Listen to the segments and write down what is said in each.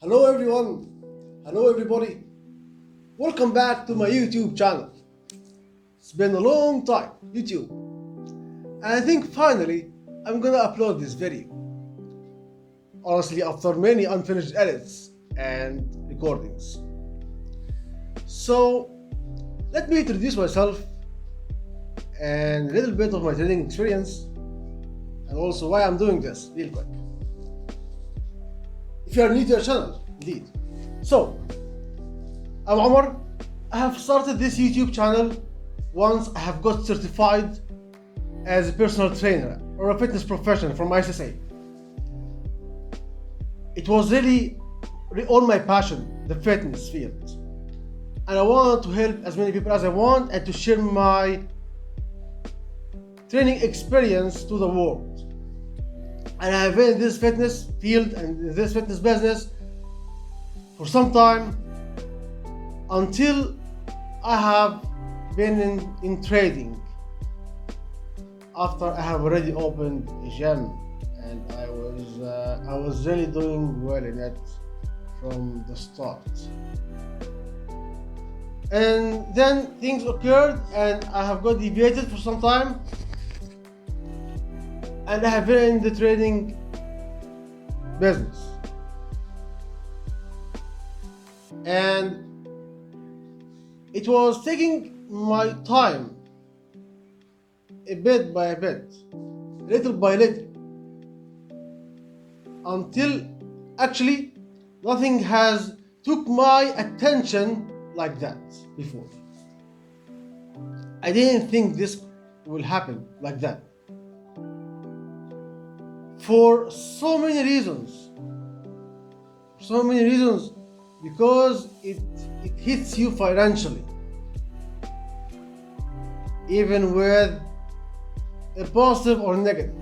Hello everyone, hello everybody. Welcome back to my YouTube channel. It's been a long time, YouTube. And I think finally I'm gonna upload this video. Honestly, after many unfinished edits and recordings. So let me introduce myself and a little bit of my trading experience and also why I'm doing this real quick. If you are new to our channel, indeed. So, I'm Omar. I have started this YouTube channel once I have got certified as a personal trainer or a fitness professional from ISSA. It was really all my passion, the fitness field. And I wanted to help as many people as I want and to share my training experience to the world. And I have been in this fitness field and this fitness business for some time until I have been in trading. After I have already opened a gym and I was really doing well in it from the start. And then things occurred and I have got deviated for some time. And I have been in the trading business. And it was taking my time a bit by a bit, little by little, until actually nothing has took my attention like that before. I didn't think this will happen like that. For so many reasons, because it hits you financially, even with a positive or negative.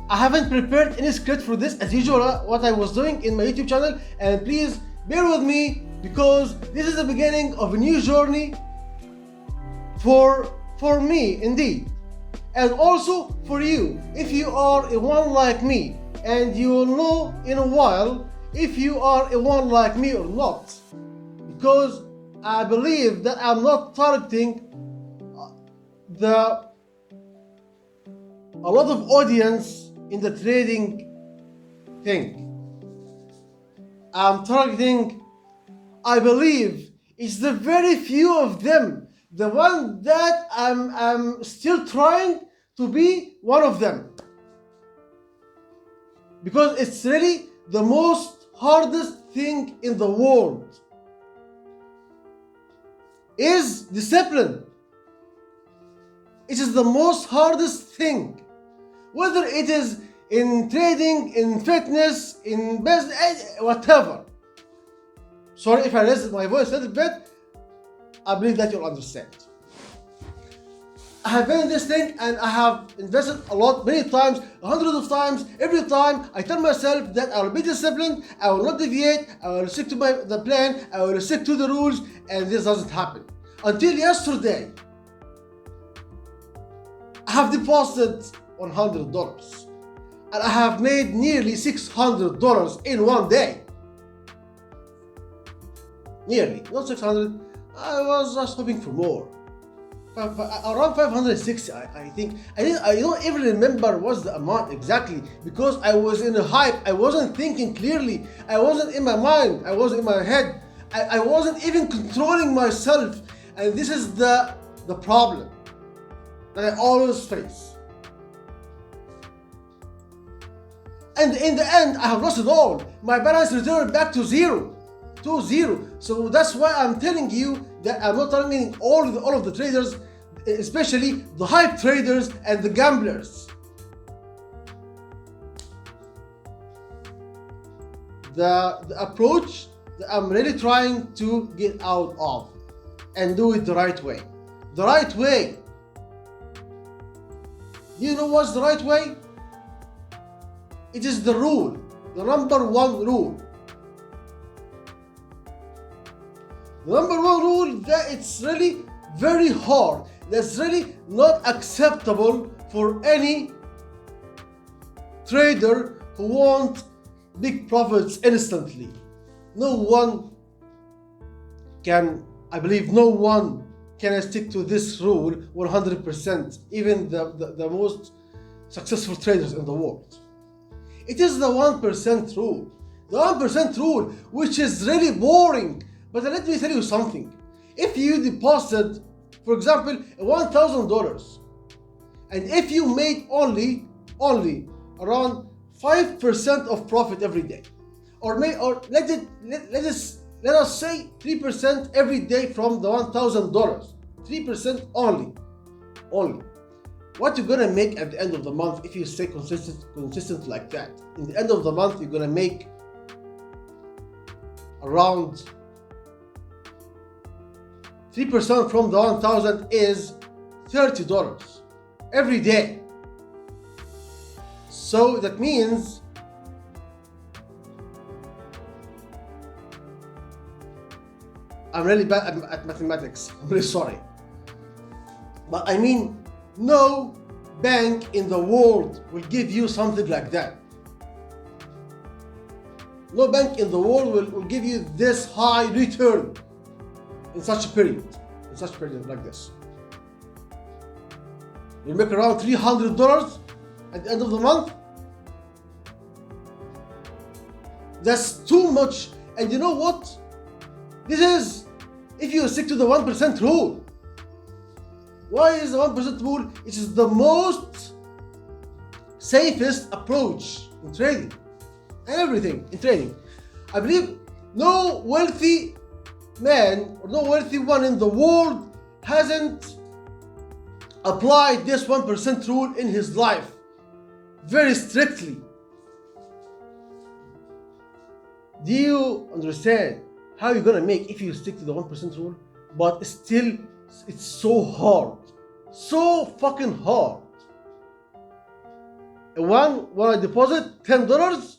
I haven't prepared any script for this as usual, what I was doing in my YouTube channel, and please bear with me because this is the beginning of a new journey for me indeed. And also for you, if you are a one like me, and you will know in a while if you are a one like me or not, because I believe that I'm not targeting a lot of audience in the trading thing. I'm targeting, I believe, it's the very few of them, the one that I'm still trying to be one of them, because it's really the most hardest thing in the world is discipline. It is the most hardest thing, whether it is in trading, in fitness, in business, whatever. Sorry if I raised my voice a little bit. I believe that you'll understand. I have been in this thing and I have invested a lot, many times, hundreds of times. Every time I tell myself that I will be disciplined, I will not deviate, I will stick to the plan, I will stick to the rules, and this doesn't happen. Until yesterday, I have deposited $100 and I have made nearly $600 in one day. Nearly, not 600. I was just hoping for more. Around 560, I think. I don't even remember what's the amount exactly because I was in a hype. I wasn't thinking clearly. I wasn't in my mind. I wasn't in my head. I wasn't even controlling myself. And this is the problem that I always face. And in the end, I have lost it all. My balance returned back to zero. So that's why I'm telling you that I'm not targeting all of the traders, especially the hype traders and the gamblers. The approach that I'm really trying to get out of and do it the right way. The right way. Do you know what's the right way? It is the rule, the number one rule. The number one rule that it's really very hard, that's really not acceptable for any trader who wants big profits instantly. No one can, I believe, no one can stick to this rule 100%, even the most successful traders in the world. It is the 1% rule. The 1% rule, which is really boring. But let me tell you something. If you deposit, for example, $1,000, and if you make only around 5% of profit every day, or let us say 3% every day from the $1,000, 3% only. What you're gonna make at the end of the month if you stay consistent like that? In the end of the month, you're gonna make around 3% from the 1,000 is $30 every day. So that means I'm really bad at mathematics. I'm really sorry. But I mean, no bank in the world will give you something like that. No bank in the world will give you this high return in such a period like this. You make around $300 at the end of the month. That's too much. And you know what? This is if you stick to the 1% rule. Why is the 1% rule? It is the most safest approach in trading. Everything in trading. I believe no wealthy man or no wealthy one in the world hasn't applied this 1% rule in his life very strictly. Do you understand how you're gonna make if you stick to the 1% rule? But still, it's so hard, so fucking hard. When I deposit $10,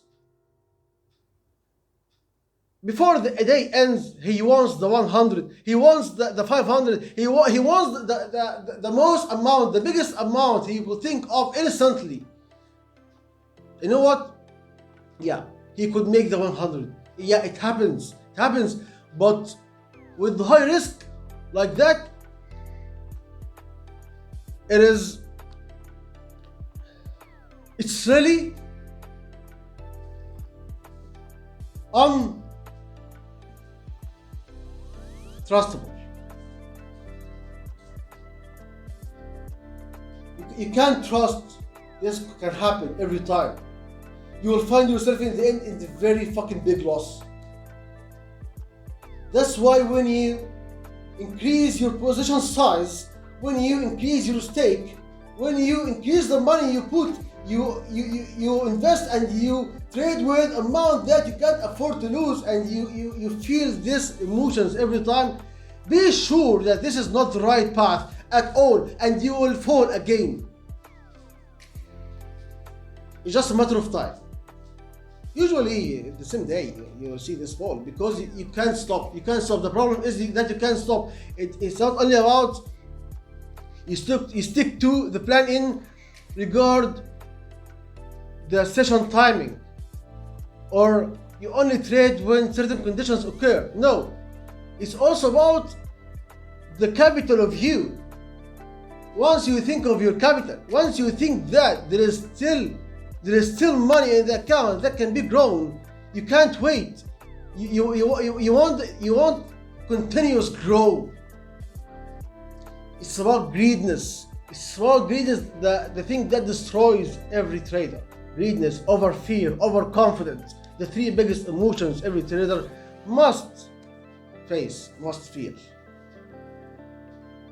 before the day ends, he wants the 100, he wants the 500, he wants the most amount, the biggest amount he will think of instantly. You know what? Yeah, he could make the 100. Yeah, it happens. But with the high risk like that, it's really untrustable. You can't trust this can happen every time. You will find yourself in the end in the very fucking big loss. That's why when you increase your position size, when you increase your stake, when you increase the money you put, you invest and you trade with amount that you can't afford to lose, and you feel these emotions every time, be sure that this is not the right path at all, and you will fall again. It's just a matter of time. Usually the same day you will see this fall, because you can't stop. The problem is that you can't stop. It's not only about you stick to the plan in regard the session timing, or you only trade when certain conditions occur. No, it's also about the capital of you. Once you think of your capital, once you think that there is still money in the account that can be grown, you can't wait. You want continuous growth. It's about greediness. The thing that destroys every trader. Greediness, over fear, overconfidence. The three biggest emotions every trader must feel.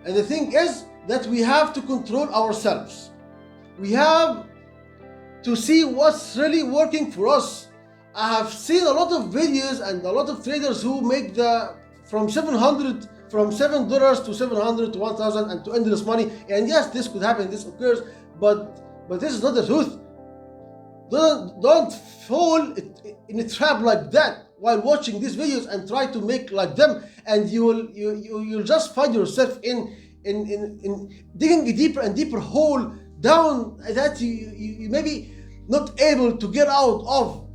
And the thing is that we have to control ourselves. We have to see what's really working for us. I have seen a lot of videos and a lot of traders who make from $7 to 700 to 1,000 and to endless money. And yes, this could happen, this occurs, but this is not the truth. Don't fall in a trap like that while watching these videos and try to make like them, and you'll just find yourself in digging a deeper and deeper hole down that you maybe not able to get out of.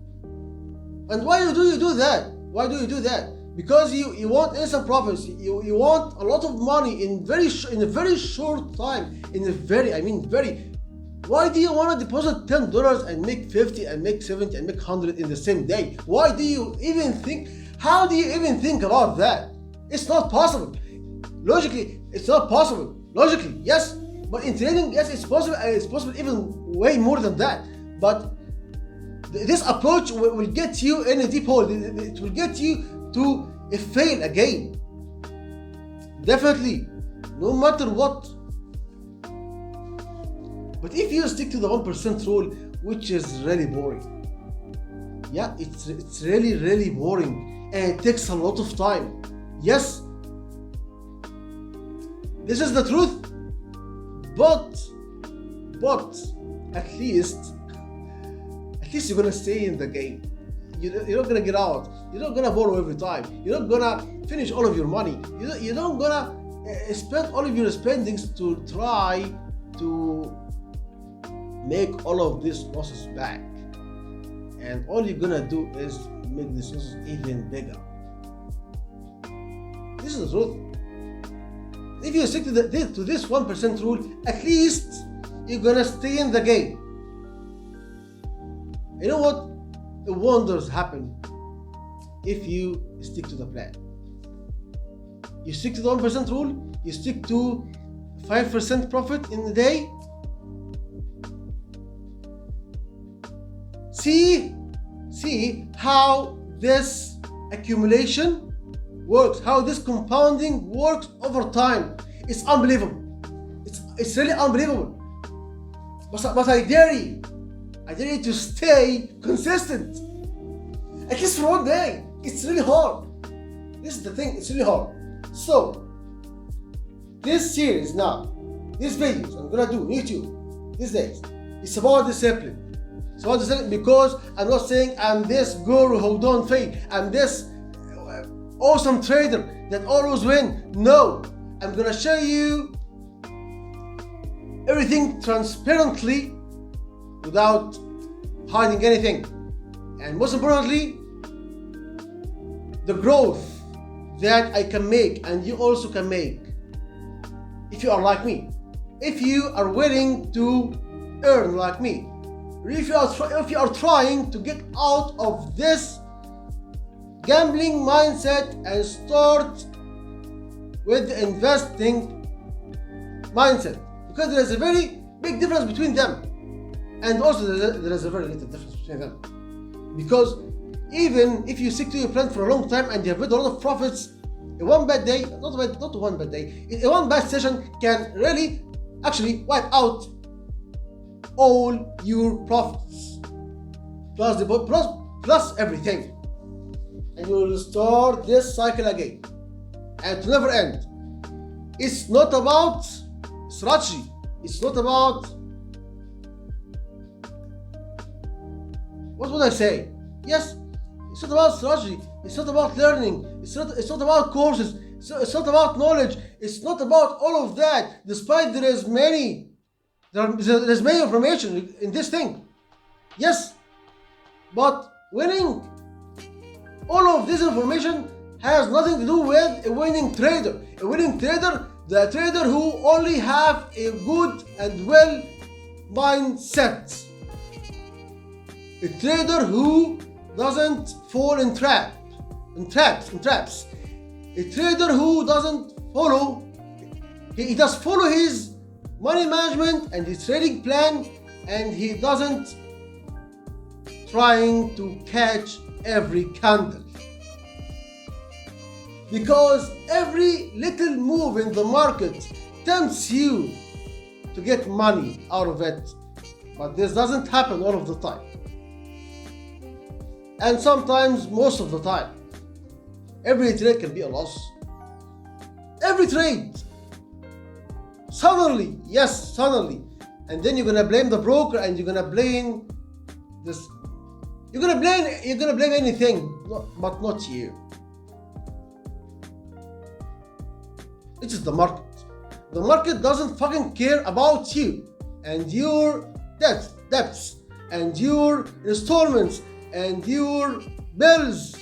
And why do you do that? Why do you do that? Because you want instant profits. You want a lot of money in a very short time. Very. Why do you want to deposit $10 and make 50 and make 70 and make 100 in the same day? Why do you even think? How do you even think about that? It's not possible. Logically, it's not possible. Logically, yes, but in trading, yes, it's possible. It's possible even way more than that. But this approach will get you in a deep hole. It will get you to fail again. Definitely, no matter what. But if you stick to the 1% rule, which is really boring, yeah, it's really boring, and it takes a lot of time. Yes, this is the truth. But at least you're gonna stay in the game. You're not gonna get out. You're not gonna borrow every time. You're not gonna finish all of your money. You're not gonna spend all of your spendings to try to make all of these losses back. And all you're gonna do is make these losses even bigger. This is the truth. If you stick to this 1% rule, at least you're gonna stay in the game. You know what? Wonders happen if you stick to the plan. You stick to the 1% rule, you stick to 5% profit in the day. See how this accumulation works, how this compounding works over time. It's unbelievable. It's really unbelievable. But I dare you to stay consistent. At least for one day. It's really hard. This is the thing, it's really hard. So, this series now, these videos I'm gonna do on YouTube these days, it's about discipline. It's about discipline because I'm not saying I'm this guru who don't fail. I'm this awesome trader that always win. No, I'm gonna show you everything transparently without hiding anything, and most importantly, the growth that I can make and you also can make if you are like me, if you are willing to earn like me, if you are trying to get out of this gambling mindset and start with the investing mindset, because there is a very big difference between them. And also there is a very little difference between them. Because even if you stick to your plan for a long time and you have made a lot of profits, in one bad day, not one bad day, in one bad session can really actually wipe out all your profits. Plus everything. And you will start this cycle again. And to never end. It's not about strategy. It's not about, what would I say? Yes, it's not about strategy. It's not about learning. It's not about courses. It's not about knowledge. It's not about all of that. Despite there's many information in this thing. Yes, but winning, all of this information has nothing to do with a winning trader. A winning trader, the trader who only have a good and well mindset. A trader who doesn't fall in traps. A trader who doesn't follow, he does follow his money management and his trading plan, and he doesn't trying to catch every candle. Because every little move in the market tempts you to get money out of it. But this doesn't happen all of the time. And sometimes, most of the time, every trade can be a loss. Every trade. Suddenly. And then you're gonna blame the broker and you're gonna blame this. You're gonna blame anything, but not you. It is the market. The market doesn't fucking care about you and your debts and your installments and your bills,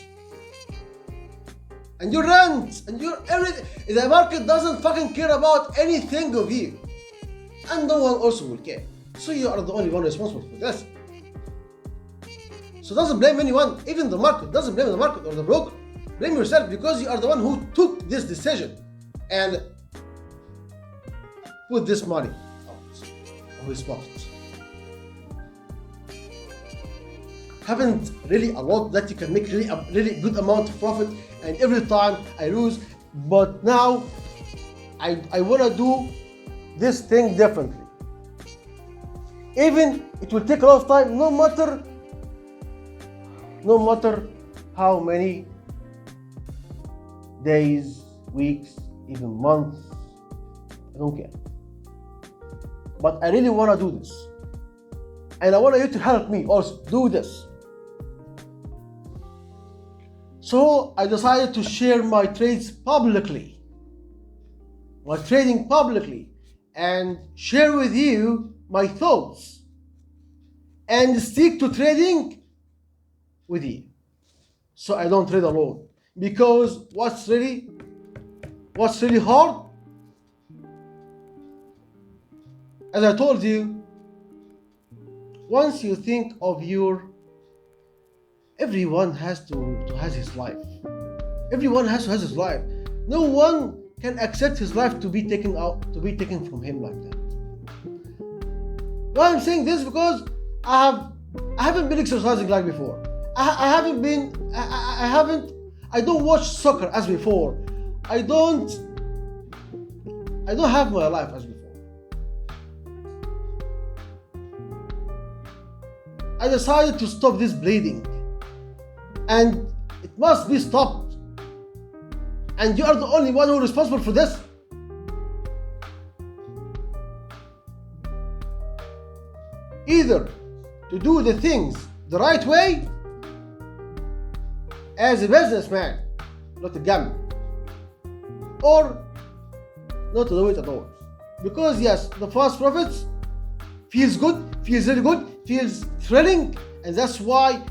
and your rent, and your everything. The market doesn't fucking care about anything of you, and no one also will care. So you are the only one responsible for this. So doesn't blame anyone, even the market. Doesn't blame the market or the broker. Blame yourself, because you are the one who took this decision and put this money out of his pocket. Haven't really a lot that you can make really a really good amount of profit, and every time I lose. But now I wanna do this thing differently. Even it will take a lot of time, no matter how many days, weeks, even months, I don't care. But I really want to do this, and I want you to help me also do this. So I decided to share my trades publicly, my trading publicly, and share with you my thoughts, and stick to trading with you, so I don't trade alone. Because what's really hard, as I told you, once you think of everyone has to have his life. Everyone has to have his life. No one can accept his life to be taken from him like that. Why I'm saying this? Because I haven't been exercising like before. I don't watch soccer as before. I don't have my life as before. I decided to stop this bleeding, and it must be stopped. And you are the only one who is responsible for this. Either to do the things the right way as a businessman, not a gambler, or not to do it at all. Because yes, the fast profits feels good, feels really good, feels thrilling, and that's why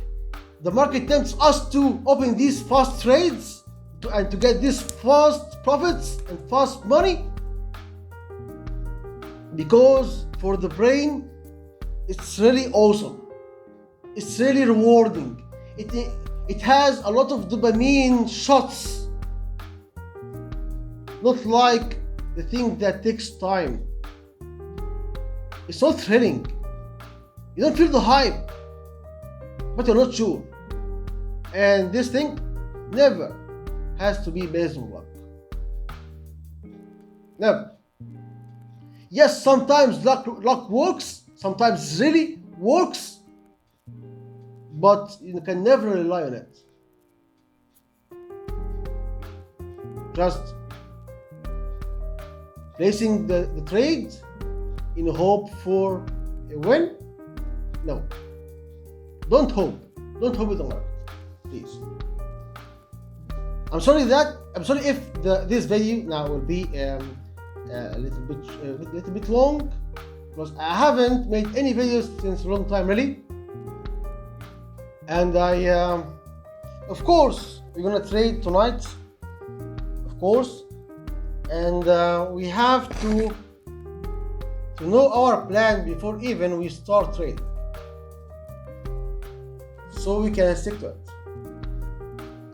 the market tempts us to open these fast trades and to get these fast profits and fast money. Because for the brain, it's really awesome. It's really rewarding. It has a lot of dopamine shots. Not like the thing that takes time. It's so thrilling. You don't feel the hype, but you're not sure. And this thing never has to be based on luck. Never. Yes, sometimes luck works, sometimes really works, but you can never rely on it. Just placing the trade in hope for a win? No. Don't hope. Don't hope with the market, please. I'm sorry if this video now will be a little bit long, because I haven't made any videos since a long time really. And of course, we're gonna trade tonight, of course, and we have to know our plan before even we start trading, so we can stick to it.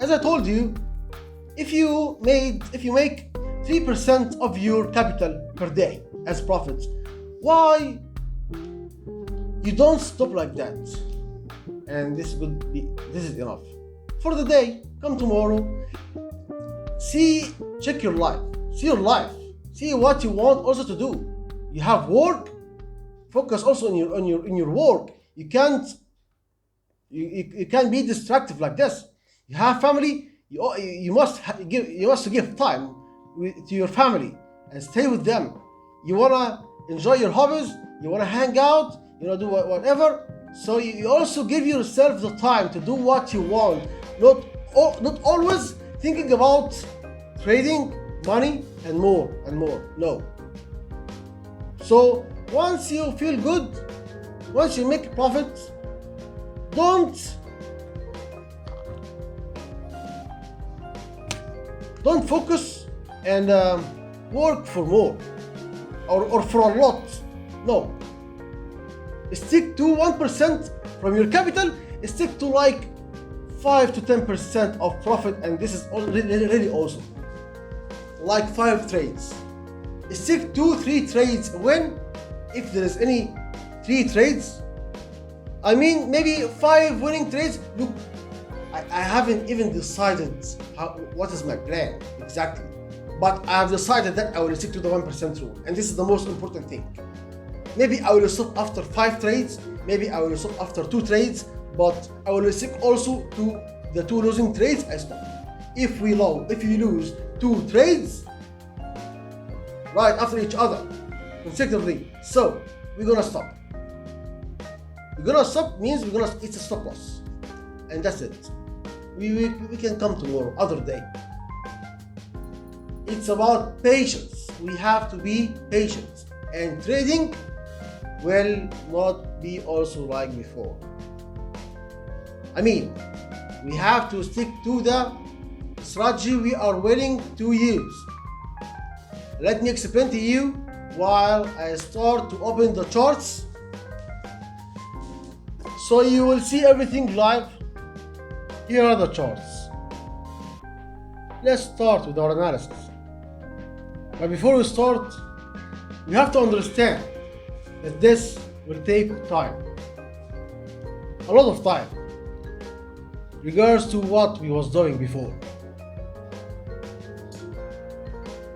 As I told you, if you make 3% of your capital per day as profits, why you don't stop like that? And this is enough for the day. Come tomorrow, check your life, see what you want also to do. You have work, focus also on your work. You can't be distracted like this. You have family, you must give time to your family and stay with them. You wanna enjoy your hobbies, you wanna hang out, you wanna do whatever. So you also give yourself the time to do what you want, not always thinking about trading, money, and more. No. So once you feel good, once you make profit, don't Don't focus and work for more or for a lot. No. Stick to 1% from your capital, stick to like 5 to 10% of profit, and this is really awesome. Like 5 trades. Stick to 3 trades when, if there is any 3 trades, I mean maybe 5 winning trades. Look, I haven't even decided what is my plan exactly, but I have decided that I will stick to the 1% rule, and this is the most important thing. Maybe I will stop after 5 trades, maybe I will stop after 2 trades, but I will stick also to the 2 losing trades. I stop. If we lose 2 trades right after each other consecutively, so we're gonna stop. We're gonna stop means it's a stop loss, and that's it. We can come tomorrow, other day. It's about patience. We have to be patient, and trading will not be also like before. I mean, we have to stick to the strategy we are willing to use. Let me explain to you while I start to open the charts, so you will see everything live. Here are the charts. Let's start with our analysis. But before we start, we have to understand that this will take time. A lot of time. Regards to what we was doing before.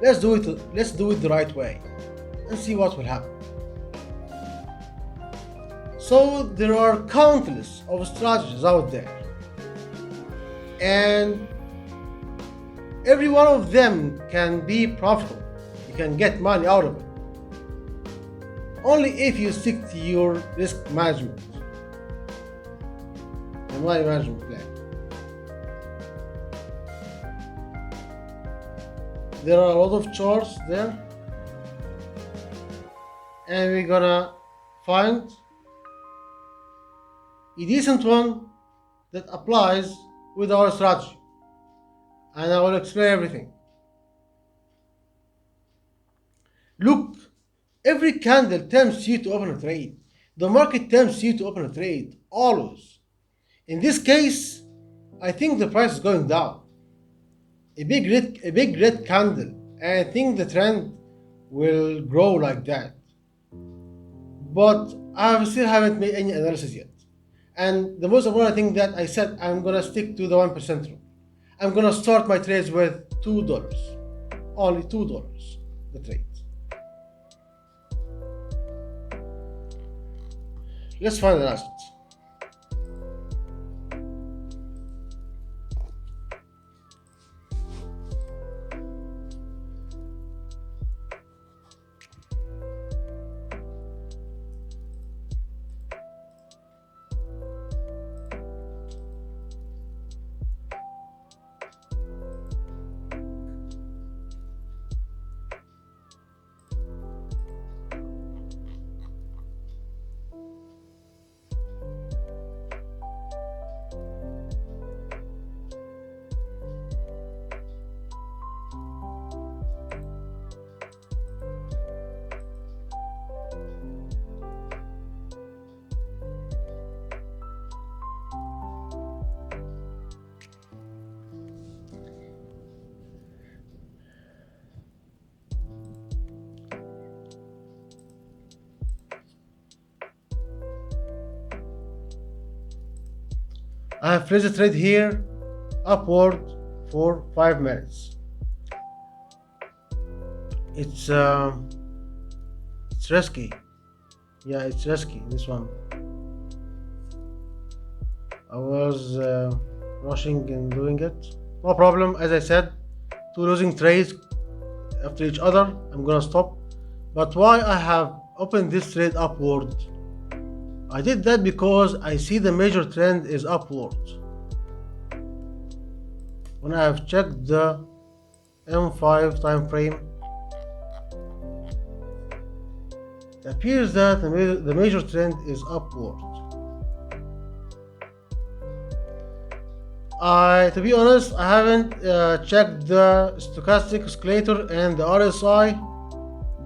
Let's do it the right way and see what will happen. So there are countless of strategies out there, and every one of them can be profitable. You can get money out of it only if you stick to your risk management and money management plan. There are a lot of charts there, and we're gonna find a decent one that applies with our strategy, and I will explain everything. Look, every candle tempts you to open a trade. The market tempts you to open a trade, always. In this case, I think the price is going down. A big red candle, and I think the trend will grow like that. But I still haven't made any analysis yet. And the most important thing that I said, I'm gonna stick to the 1% rule. I'm gonna start my trades with $2. Only $2 the trade. Let's find an asset. I have placed a trade here upward for 5 minutes. It's risky. Yeah, it's risky, this one. I was rushing and doing it. No problem, as I said, 2 losing trades after each other. I'm gonna stop. But why I have opened this trade upward? I did that because I see the major trend is upward. When I have checked the M5 time frame, it appears that the major trend is upward. To be honest, I haven't checked the stochastic oscillator and the RSI.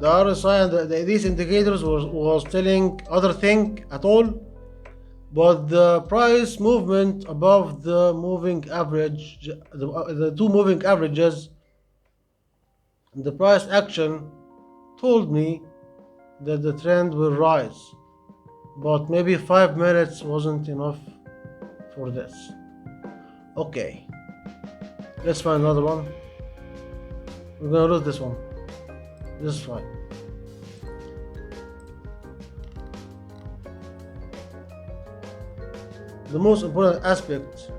The RSI and these indicators was telling other thing at all, but the price movement above the moving average, the two moving averages, the price action told me that the trend will rise, but maybe 5 minutes wasn't enough for this. Okay, let's find another one. We're gonna lose this one. This is fine. The most important aspect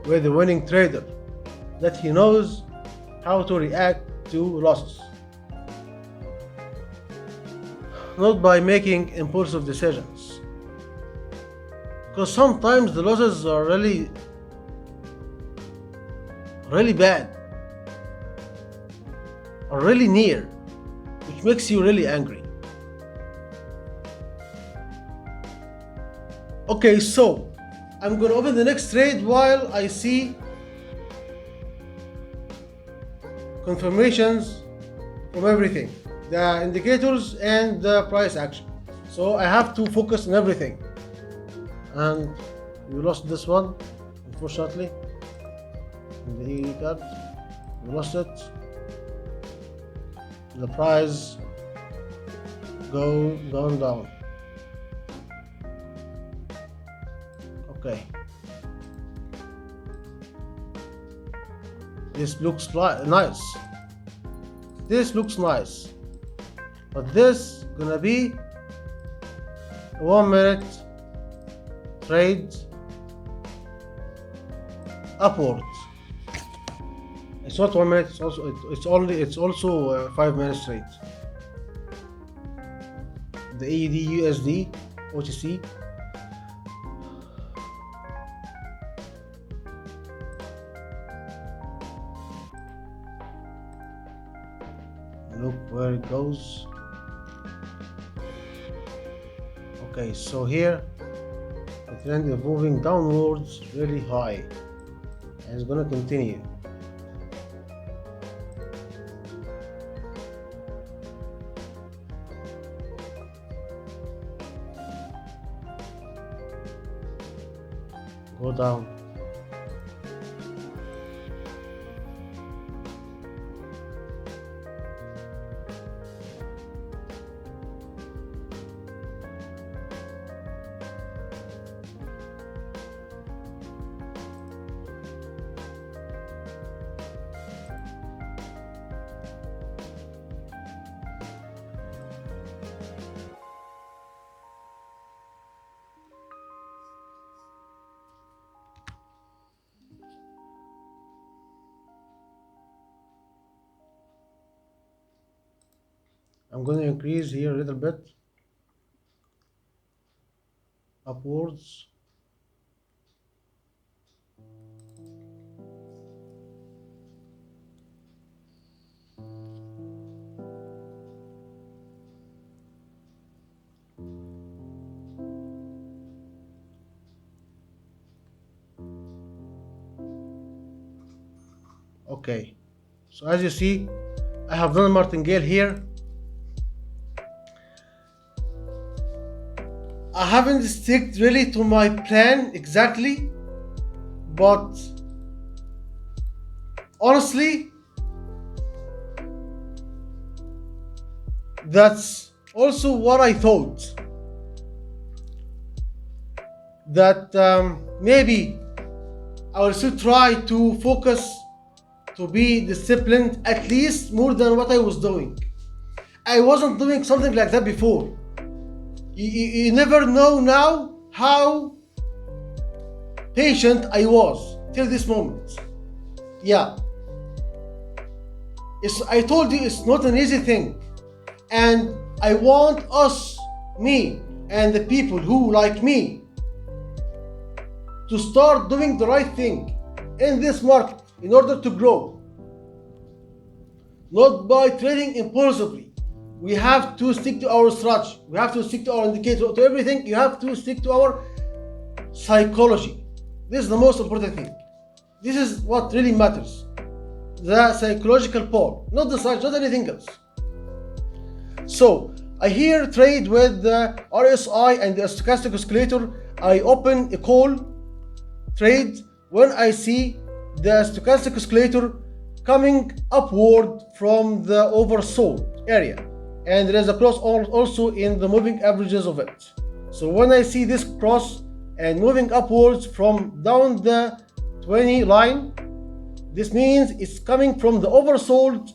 with the winning trader, that he knows how to react to losses, not by making impulsive decisions, because sometimes the losses are really bad, are really near, which makes you really angry. Okay, so I'm gonna open the next trade while I see confirmations from everything, the indicators and the price action. So I have to focus on everything. And we lost this one, unfortunately. In the EE card, we lost it. The price gone down. Okay. This looks nice. This looks nice. But this gonna be a 1 minute trade upwards. It's not 1 minute, it's also 5 minutes trade. The AUD USD OTC. Look where it goes. Okay, so here the trend is moving downwards really high and it's gonna continue. Go down. I'm going to increase here a little bit upwards. Okay, so as you see, I have done a martingale here. I haven't stick really to my plan exactly, but honestly, that's also what I thought. That maybe I will still try to focus, to be disciplined at least more than what I was doing. I wasn't doing something like that before. You never know now how patient I was till this moment. Yeah. I told you it's not an easy thing. And I want us, me, and the people who like me to start doing the right thing in this market in order to grow. Not by trading impulsively. We have to stick to our strategy. We have to stick to our indicator, to everything. You have to stick to our psychology. This is the most important thing. This is what really matters. The psychological part, not the science, not anything else. So I here trade with the RSI and the stochastic oscillator. I open a call trade when I see the stochastic oscillator coming upward from the oversold area, and there is a cross also in the moving averages of it. So when I see this cross and moving upwards from down the 20 line, this means it's coming from the oversold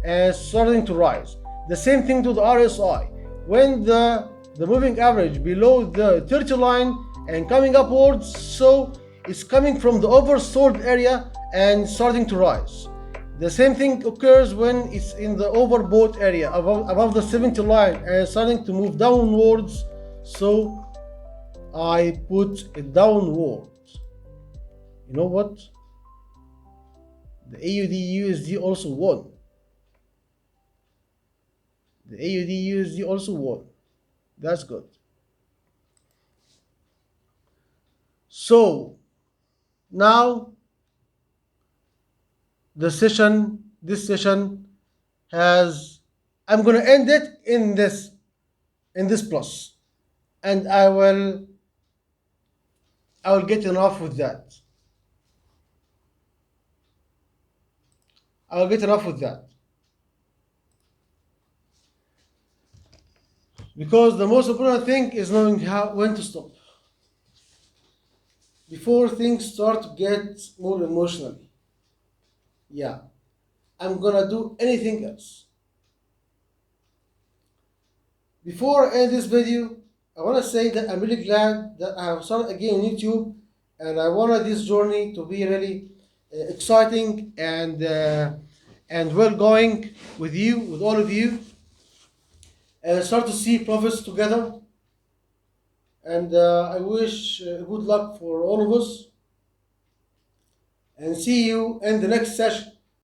and starting to rise. The same thing to the RSI. When the moving average below the 30 line and coming upwards, so it's coming from the oversold area and starting to rise. The same thing occurs when it's in the overbought area above the 70 line and starting to move downwards, so I put it downward. You know what? The AUD USD also won. The AUD USD also won. That's good. So now this session has, I'm gonna end it in this plus, and I will get enough with that. I'll get enough with that. Because the most important thing is knowing when to stop. Before things start to get more emotional. Yeah. I'm gonna do anything else. Before I end this video, I wanna say that I'm really glad that I have started again on YouTube, and I wanted this journey to be really exciting and well going with you, with all of you. Start to see profits together, and I wish good luck for all of us, and see you in the next session.